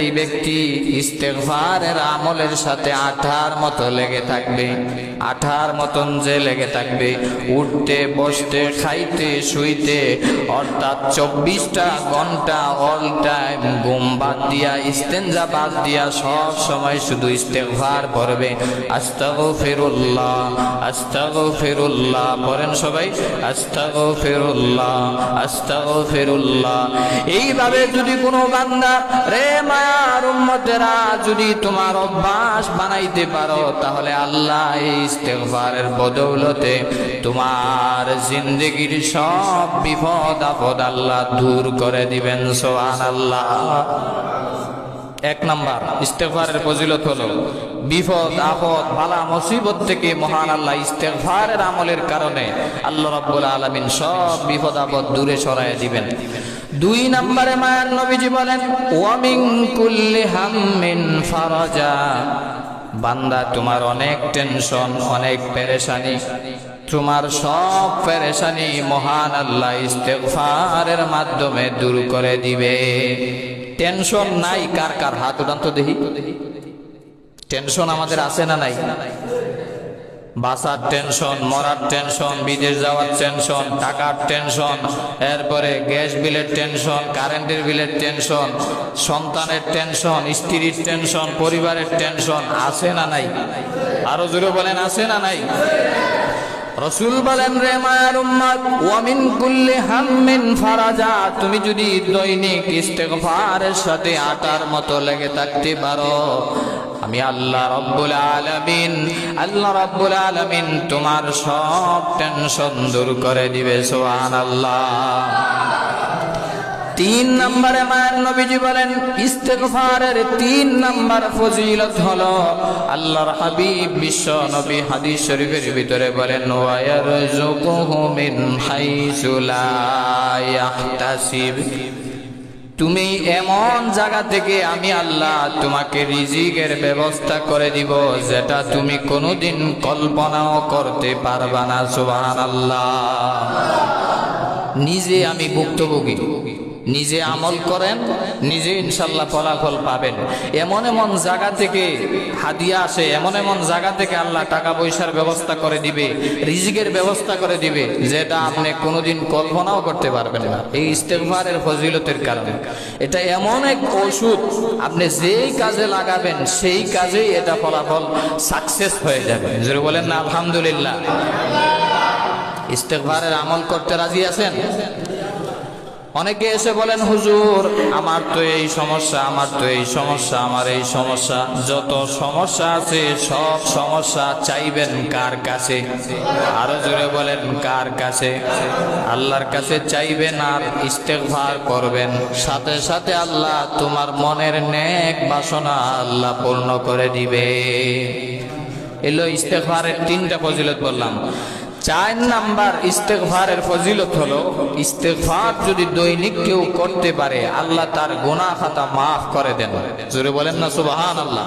এই ব্যক্তি ইস্তেগফারের আমলের সাথে আঠার মতো লেগে থাকবে, আঠার মতন যে লেগে থাকবে, উঠতে বসতে খাইতে শুইতে, অর্থাৎ 24টা ঘন্টা অল টাইম ঘুম বাদ দিয়া ইস্তেনজা বাদ দিয়া সব সময় শুধু ইস্তেগফার পড়বে। আস্তাগফিরুল্লাহ আস্তাগফিরুল্লাহ পড়েন সবাই, আস্তাগফিরুল্লাহ আস্তাগফিরুল্লাহ। এইভাবে যদি কোনো বান্দা রে মায়ার উম্মতেরা যদি তোমার অভ্যাস বানাইতে পারো, তাহলে আল্লাহ এই ইস্তেগফারের বদৌলতে তোমার জিন্দেগির সব বিপদ আপদ আল্লাহ দূর করে দিবেন। সুবহানাল্লাহ। এক নাম্বার ইস্তেগফারের ফজিলত হলো বিপদ আপদ বালা মুসিবত থেকে মহান আল্লাহ ইস্তেগফারের আমলের কারণে আল্লাহ রাব্বুল আলামিন সব বিপদ আপদ দূরে সরায় দিবেন। 2 নম্বরে মায়ার নবীজি বলেন ওয়া মিন কুল্লি হাম্মিন ফারাজা। বান্দা তোমার অনেক টেনশন অনেক পেরেশানি, তোমার সব পেরেশানি মহান আল্লাহ ইস্তেগফারের মাধ্যমে দূর করে দিবে। টেনশন নাই কার কার হাত উঠান তো দেখি। টেনশন আমাদের আছে না নাই? বাসার টেনশন, মরার টেনশন, বিদেশ যাওয়ার টেনশন, টাকার টেনশন, এরপরে গ্যাস বিলের টেনশন, কারেন্টের বিলের টেনশন, সন্তানের টেনশন, স্ত্রীর টেনশন, পরিবারের টেনশন আছে না নাই? আরো জোরে বলেন আছে না নাই? রাসূল বলেন রে মায়ার উম্মত ওয়া মিন কুল্লি হাম্মিন ফারাজা। তুমি যদি দৈনিক ইস্তেগফারের সাথে আটার মতো লেগে থাকতে পারো, আমি আল্লাহ রাব্বুল আলামিন তোমার সব টেনশন দূর করে দিবে। সুবহানাল্লাহ। 3 নম্বরে মায়ের নবীজি বলেন ইস্তেগফারের 3 নম্বর ফজিলত হলো আল্লাহর হাবিব বিশ্ব নবী হাদিস শরীফের ভিতরে বলেন ওয়া ইয়ারযুকুহু মিন হাইসু লা ইয়াহতাসিব। তুমি এমন জায়গা থেকে আমি আল্লাহ তোমাকে রিজিকের ব্যবস্থা করে দিব যেটা তুমি কোনোদিন কল্পনাও করতে পারবা না। সুবহানাল্লাহ। নিজে আমি ভুক্তভোগী, নিজে আমল করেন, নিজে ইনশাল্লাহ ফলাফল পাবেন। এমন এমন জায়গা থেকে হাদিয়া আসে, এমন এমন জায়গা থেকে আল্লাহ টাকা পয়সার ব্যবস্থা করে দিবে, রিজিকের ব্যবস্থা করে দিবে যেটা আপনি কোনোদিন কল্পনাও করতে পারবেন না এই ইস্তেগফারের ফজিলতের কারণে। এটা এমন এক ওষুধ, আপনি যেই কাজে লাগাবেন সেই কাজেই এটা ফলাফল সাকসেস হয়ে যাবে। জোরে বলেন না আলহামদুলিল্লাহ। ইস্তেগফারের আমল করতে রাজি আছেন? অনেকে এসে বলেন হুজুর আমার তো এই সমস্যা, আমার তো এই সমস্যা, আমার এই সমস্যা। যত সমস্যা আছে সব সমস্যা চাইবেন কার কাছে? আরো জোরে বলেন কার কাছে? আল্লাহর কাছে চাইবেন আর ইস্তেগফার করবেন, সাথে সাথে আল্লাহ তোমার মনের নেক বাসনা আল্লাহ পূর্ণ করে দিবে। এলো ইস্তেগফারের 3টা ফজিলত বললাম। 4 নাম্বার ইস্তেগফারের ফজিলত হলো ইস্তেগফার যদি দৈনিক কেউ করতে পারে আল্লাহ তার গুনাহ খাতা মাফ করে দেন। জোরে বলেন না সুবহানাল্লাহ।